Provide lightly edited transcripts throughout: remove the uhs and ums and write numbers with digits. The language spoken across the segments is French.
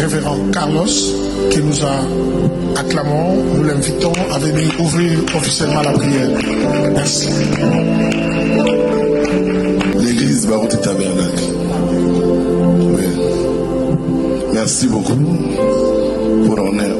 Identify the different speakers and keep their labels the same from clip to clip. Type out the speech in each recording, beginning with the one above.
Speaker 1: révérend Carlos qui nous a acclamons, nous l'invitons à venir ouvrir officiellement la prière. Merci.
Speaker 2: L'église Baroudi Tabernacle. Oui. Merci beaucoup pour l'honneur.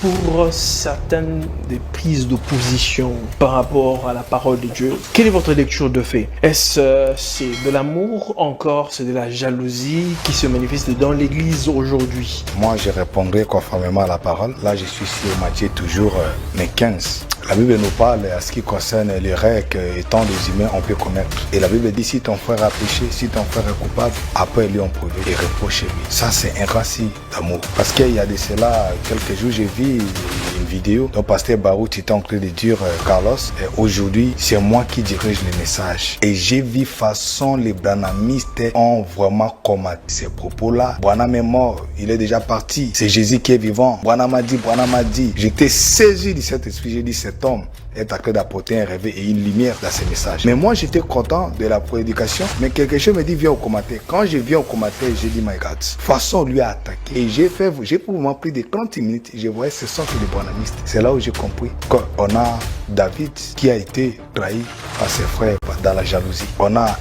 Speaker 3: Pour certaines des prises d'opposition par rapport à la parole de Dieu. Quelle est votre lecture de fait? Est-ce c'est de l'amour, encore c'est de la jalousie qui se manifeste dans l'église aujourd'hui?
Speaker 4: Moi je répondrai conformément à la parole. Là je suis sur Matthieu toujours mais 15. La Bible nous parle à ce qui concerne les règles étant des humains on peut connaître. Et la Bible dit si ton frère a péché, si ton frère est coupable, après lui on prouve et reproche lui. Ça c'est un récit d'amour. Parce qu'il y a de cela quelques jours j'ai vu une vidéo dont Pasteur Barou était en train de dire Carlos, aujourd'hui c'est moi qui dirige le message. Et j'ai vu façon les branhamistes ont vraiment combattu ces propos-là. Branham est mort, il est déjà parti. C'est Jésus qui est vivant. Branham a dit. J'étais saisi de cet esprit, j'ai dit cet homme est en train d'apporter un réveil et une lumière dans ces messages. Mais moi, j'étais content de la prédication. Mais quelque chose me dit, viens au commentaire. Quand je viens au commentaire, j'ai dit, my God, façon lui a attaqué. Et j'ai pour moi pris des 30 minutes. Je voyais ce sont que les branhamistes. C'est là où j'ai compris qu'on a David qui a été trahi par ses frères dans la jalousie. On a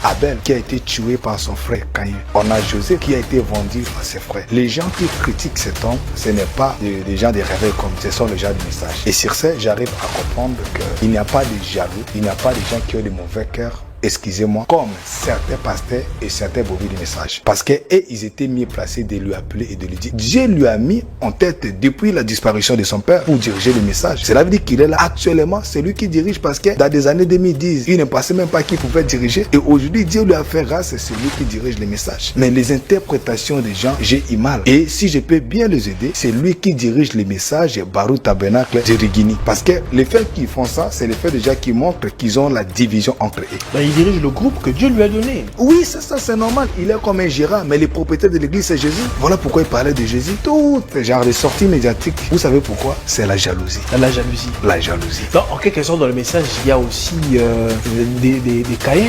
Speaker 4: Abel qui a été tué par son frère Caïn. On a José qui a été vendu par ses frères. Les gens qui critiquent cet homme, ce n'est pas des gens de réveil comme ce sont les gens du message. Et sur ce, j'arrive à comprendre qu'il n'y a pas de jaloux, il n'y a pas de gens qui ont de mauvais cœurs. Excusez-moi, comme certains pasteurs et certains bobis du message. Parce qu'ils étaient mieux placés de lui appeler et de lui dire. Dieu lui a mis en tête depuis la disparition de son père pour diriger le message. Cela veut dire qu'il est là actuellement, c'est lui qui dirige parce que dans des années 2010, il ne pensait même pas qu'il pouvait diriger. Et aujourd'hui, Dieu lui a fait grâce, c'est lui qui dirige le message. Mais les interprétations des gens, j'ai eu mal. Et si je peux bien les aider, c'est lui qui dirige le message Baroudi Tabernacle de Rigini. Parce que les faits qui font ça, c'est les faits déjà qui montrent qu'ils ont la division entre eux.
Speaker 3: Il dirige le groupe que Dieu lui a donné.
Speaker 4: Oui, c'est ça, c'est normal. Il est comme un gérant, mais les propriétaires de l'église, c'est Jésus. Voilà pourquoi il parlait de Jésus. Tout genre de sorties médiatiques. Vous savez pourquoi? C'est la jalousie.
Speaker 3: La jalousie.
Speaker 4: La jalousie.
Speaker 3: Donc, en quelque sorte, dans le message, il y a aussi des cahiers.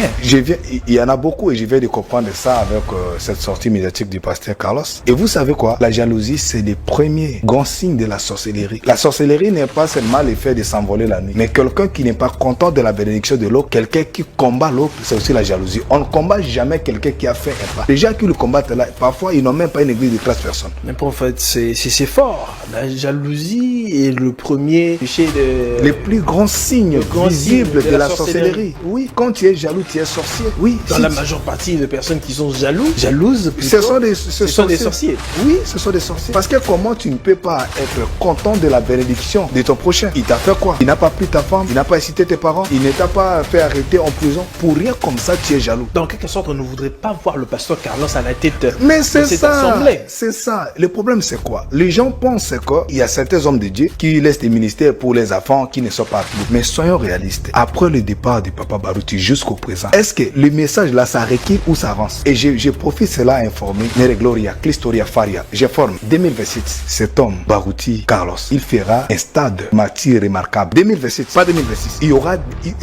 Speaker 4: Il y en a beaucoup et je viens de comprendre ça avec cette sortie médiatique du pasteur Carlos. Et vous savez quoi? La jalousie, c'est le premier grand signe de la sorcellerie. La sorcellerie n'est pas seulement l'effet de s'envoler la nuit, mais quelqu'un qui n'est pas content de la bénédiction de l'autre, quelqu'un qui combat l'autre, c'est aussi la jalousie. On ne combat jamais quelqu'un qui a fait un pas. Les gens qui le combattent là, parfois ils n'ont même pas une église de classe personne.
Speaker 3: Mais en fait, c'est fort. La jalousie est le premier péché de...
Speaker 4: Le plus grand signe visible de la sorcellerie. Oui, quand tu es jaloux, tu es sorcier. Oui.
Speaker 3: Dans la majeure partie de personnes qui sont jalouses, plutôt, ce sont des sorciers.
Speaker 4: Oui, ce sont des sorciers. Parce que comment tu ne peux pas être content de la bénédiction de ton prochain? Il t'a fait quoi? Il n'a pas pris ta femme, il n'a pas incité tes parents, il ne t'a pas fait arrêter en prison. Pour rien comme ça, tu es jaloux.
Speaker 3: Dans quelque sorte, on ne voudrait pas voir le pasteur Carlos à la tête de
Speaker 4: cette assemblée. C'est ça. Le problème, c'est quoi? Les gens pensent qu'il y a certains hommes de Dieu qui laissent des ministères pour les enfants qui ne sont pas appelés. Mais soyons réalistes. Après le départ du papa Barouti jusqu'au présent, est-ce que le message là, ça recule ou ça avance? Et je profite cela à informer Nere Gloria, Clistoria Faria. J'informe 2027, cet homme, Barouti Carlos, il fera un stade martyr remarquable. 2027, pas 2026. Il y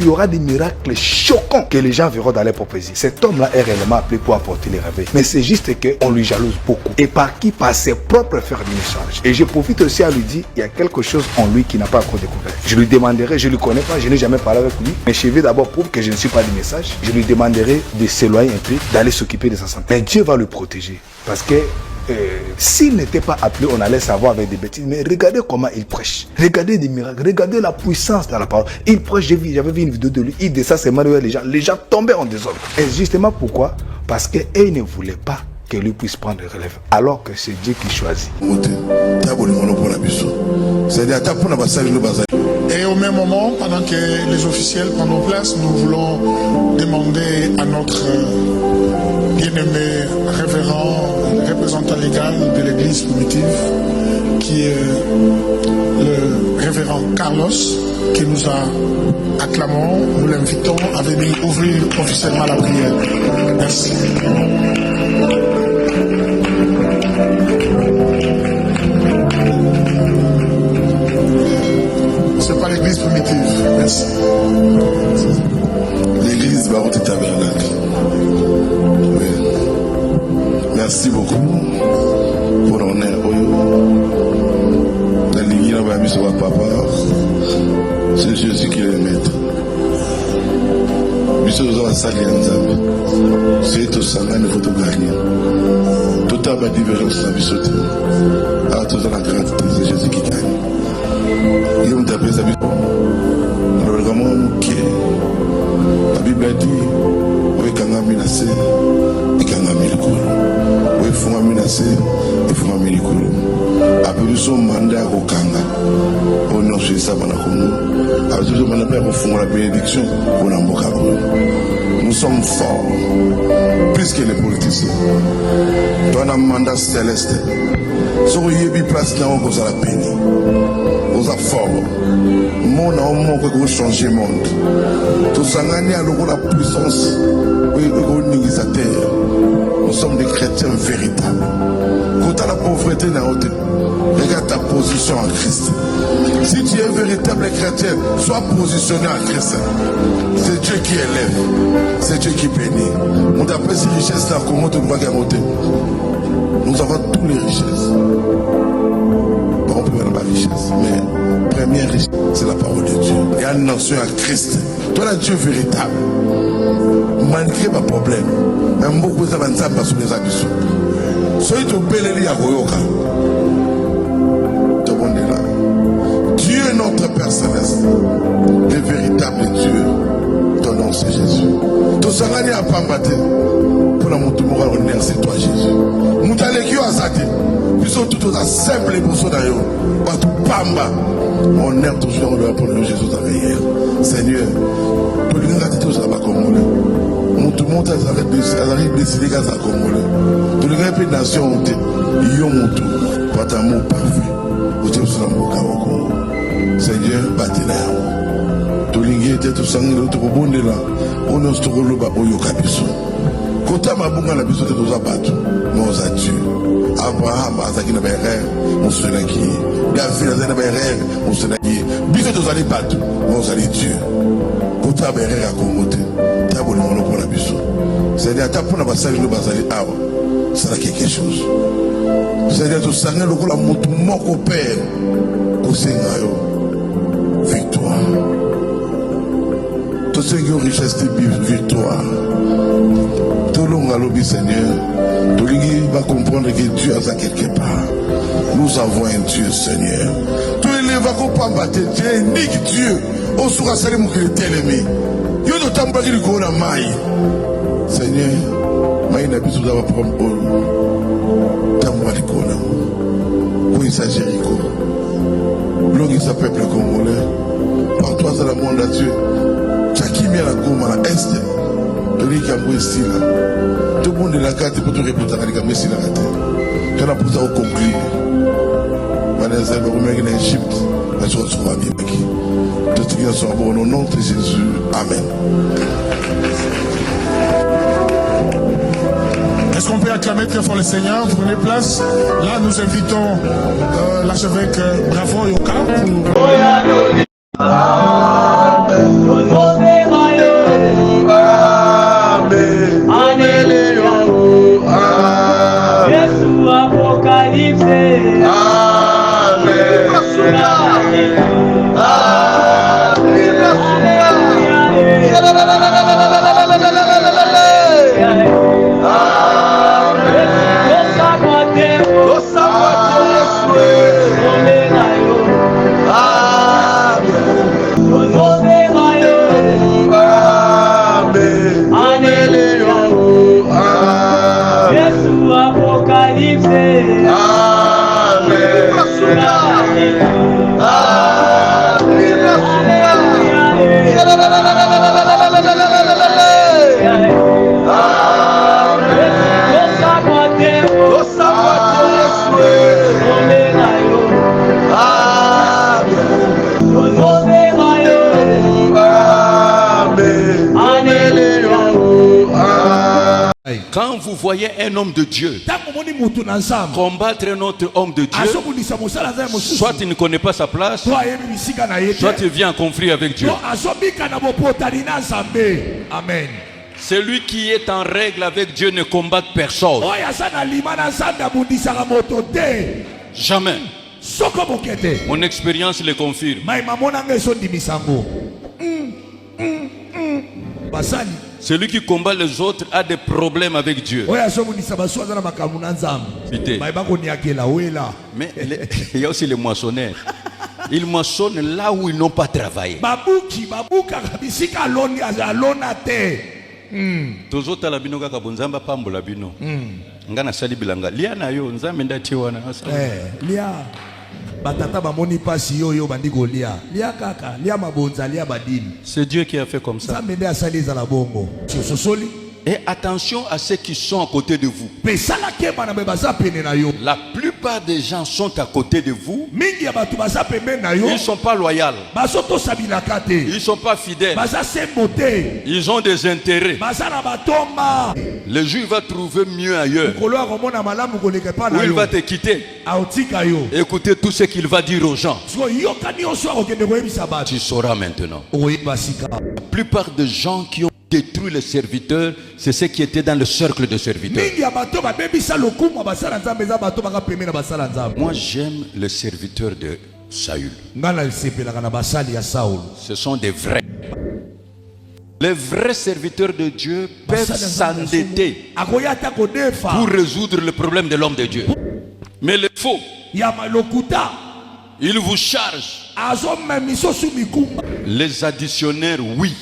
Speaker 4: aura des miracles choquants que les gens verront dans les prophéties. Cet homme-là est réellement appelé pour apporter les réveils. Mais c'est juste qu'on lui jalouse beaucoup. Et par qui? Par ses propres frères du message. Et je profite aussi à lui dire, il y a quelque chose en lui qui n'a pas encore découvert. Je lui demanderai, je ne le connais pas, je n'ai jamais parlé avec lui, mais je vais d'abord prouver que je ne suis pas du message. Je lui demanderai de s'éloigner un peu, d'aller s'occuper de sa santé. Mais Dieu va le protéger. Parce que s'il n'était pas appelé, on allait savoir avec des bêtises. Mais regardez comment il prêche. Regardez des miracles. Regardez la puissance dans la parole. Il prêche, j'avais vu une vidéo de lui. Il descend ses mains vers les gens. Les gens tombaient en désordre. Et justement pourquoi? Parce qu'il ne voulait pas que lui puisse prendre le relève. Alors que c'est Dieu qui choisit.
Speaker 1: Et au même moment, pendant que les officiels prennent place, nous voulons demander à notre bien-aimé révérend, représentant légal de l'église primitive, qui est le révérend Carlos, qui nous a acclamons, nous l'invitons à venir ouvrir officiellement la prière. Merci. C'est pas l'église primitive. Merci.
Speaker 2: L'église Baroudi Tabernacle. Oui. Merci beaucoup. pour l'honneur la ligne va mis sur papa. C'est Jésus qui est le maître. Biso nous avons sali ensemble. C'est tout ça là il faut tout gagner. Tout a ma différence dans biso. Ah tout ça la grâce c'est Jésus qui gagne. Il me tape ça biso. Alors vraiment qui la Bible dit oui quand on a menacé et quand on a mis le coup. Oui faut menacer et faut mettre le coup. Après son mandat au Kanga. On a fait ça pendant Congo. Après tout on a fait au la bénédiction pour l'emboca. Nous sommes forts plus que les politiciens. Toi on a un mandat céleste. Si vous avez place là on a la peine. On a fort. Mon homme peut changer le monde. Tout ça gagne à la puissance. Oui, nous sommes des chrétiens véritables. Quand tu as la pauvreté, regarde ta position en Christ. Si tu es un véritable chrétien, sois positionné en Christ. C'est Dieu qui élève, c'est Dieu qui bénit. On t'appelle ces richesses-là, comment tu vas garder? Nous avons toutes les richesses. On peut avoir la richesse, mais première richesse, c'est la parole de Dieu. Il y a une nation à Christ. Toi, là, Dieu véritable. Malgré ma problème, même beaucoup de gens ne sont les habitudes. Soyez au Béléli à Goyoka. Dieu est notre Père Céleste. Le véritable Dieu. Ton nom c'est Jésus. Tout ça n'a pas battu. Pour la montre morale, c'est toi Jésus. Nous t'allons qui a zate. Nous sommes tous à simple émotion d'ailleurs. Partout pamba. On aime toujours pour le Jésus derrière. Seigneur, tout le monde a dit tout ça va comme tout le monde a décidé qu'à ça comme tout le monde a nation ont été par ta mot parfait. Vous êtes sur la boca au Congo. Seigneur, battez-la. Tout le monde était tout sang, tout le monde est là. On a ce rôle là au Yokabiso. Quand on a besoin de biso de nos abattus, nous a Dieu. Abraham a zaki na berre, on se l'a qui. David a zaki na berre, on se l'a qui. Biso de nos abattus, nous a Dieu. Quand on a berre à Congoté. C'est-à-dire, tu as pour la passage de Bazali, ça a quelque chose. C'est-à-dire, tu sais, le coup, la montre, mon père, victoire. Tout ce qui est richesse de victoire. Tout le monde a l'obéi, Seigneur. Tout le monde va comprendre que Dieu a ça quelque part. Nous avons un Dieu, Seigneur. Tout le monde va comprendre que Dieu est unique Dieu. On sera salé mon ennemi. Yo no tambaki liko na mai. Seigneur, mai na biso da prendre tambaki liko na. Oui, ça Jéricho. L'homme sa peuple congolais. Partout dans le monde à Dieu. Chakimi à la Goma, Est. Rika Mwesila. Tout le monde est là carte pour te répondre à Rika Mwesila. Tu as pour ça au conclure. Vanessa va remettre en Égypte. La chose sera bien. Tout ce qui est sur au nom de Jésus. Amen.
Speaker 1: Est-ce qu'on peut acclamer très fort le Seigneur? Vous prenez place. Là, nous invitons l'archevêque Bravo Yoka pour...
Speaker 5: Quand vous voyez un homme de Dieu combattre un autre homme de Dieu, soit tu ne connais pas sa place, soit tu viens en conflit avec Dieu.
Speaker 6: Amen.
Speaker 5: Celui qui est en règle avec Dieu ne combat personne. Jamais. Mon expérience le confirme. Celui qui combat les autres a des problèmes avec Dieu. Mais il y a aussi les moissonneurs. Ils moissonnent là où ils n'ont pas travaillé. Tozota la bino kaka bonzamba pambola bino. Ngana sali bilanga. Lia na yo nzambe ndati wana.
Speaker 6: Lia batata bamoni pasi yo yo bandiko lia. Lia kaka, lia mabonza, lia badini.
Speaker 5: C'est Dieu qui a fait comme ça.
Speaker 6: Nzambe nde asali za la bongo. Sosoli.
Speaker 5: Et attention à ceux qui sont à côté de vous. La plupart des gens sont à côté de vous. Ils ne sont pas loyaux. Ils ne sont pas fidèles. Ils ont des intérêts. Le jour il va trouver mieux ailleurs. Où il va te quitter. Écoutez tout ce qu'il va dire aux gens. Tu sauras maintenant. La plupart des gens qui ont détruit les serviteurs, c'est ceux qui étaient dans le cercle de serviteurs. Moi j'aime les serviteurs de Saül. Ce sont des vrais. Les vrais serviteurs de Dieu peuvent s'endetter pour résoudre le problème de l'homme de Dieu. Mais les faux, ils vous chargent. Les additionnaires, oui.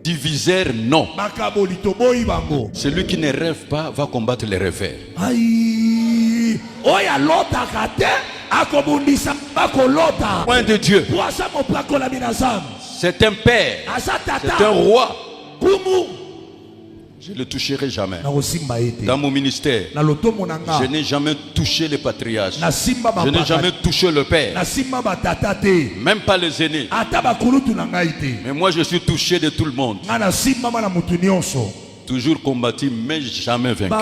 Speaker 5: Diviseur, non. Celui qui ne rêve pas va combattre les rêveurs. Point de Dieu. C'est un père. C'est un roi. Je ne le toucherai jamais. Dans mon ministère, je n'ai jamais touché les patriarches. Je n'ai jamais touché le père. Même pas les aînés. Mais moi je suis touché de tout le monde. Toujours combattu, mais jamais vaincu.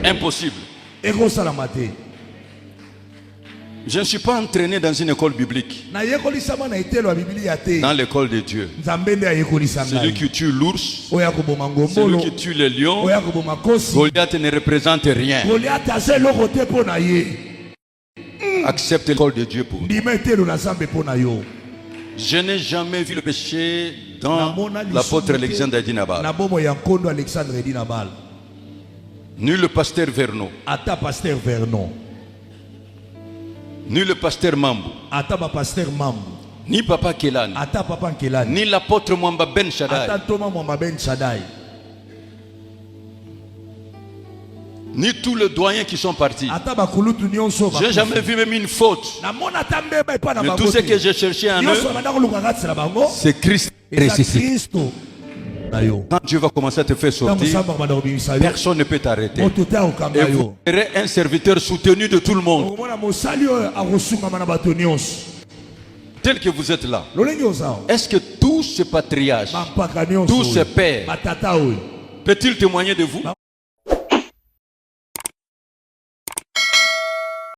Speaker 5: Impossible. Je ne suis pas entraîné dans une école biblique. Dans l'école de Dieu. Celui qui tue l'ours, celui qui tue le lion, Goliath ne représente rien. Accepte l'école de Dieu pour vous. Je n'ai jamais vu le péché dans l'apôtre Alexandre Edinabal. Ni le pasteur Vernon. Ni le pasteur Mambo. Ni Papa Kelani. Ni l'apôtre Mwamba Ben Shaddai. Ni tous les doyens qui sont partis. Je n'ai jamais vu même une faute. Mais tout ce que j'ai cherché en eux, c'est Christ ressuscité. Quand Dieu va commencer à te faire sortir, personne ne peut t'arrêter. Et vous serez un serviteur soutenu de tout le monde. Tel que vous êtes là, est-ce que tous ces patriarches, tous ces pères, peut-il témoigner de vous?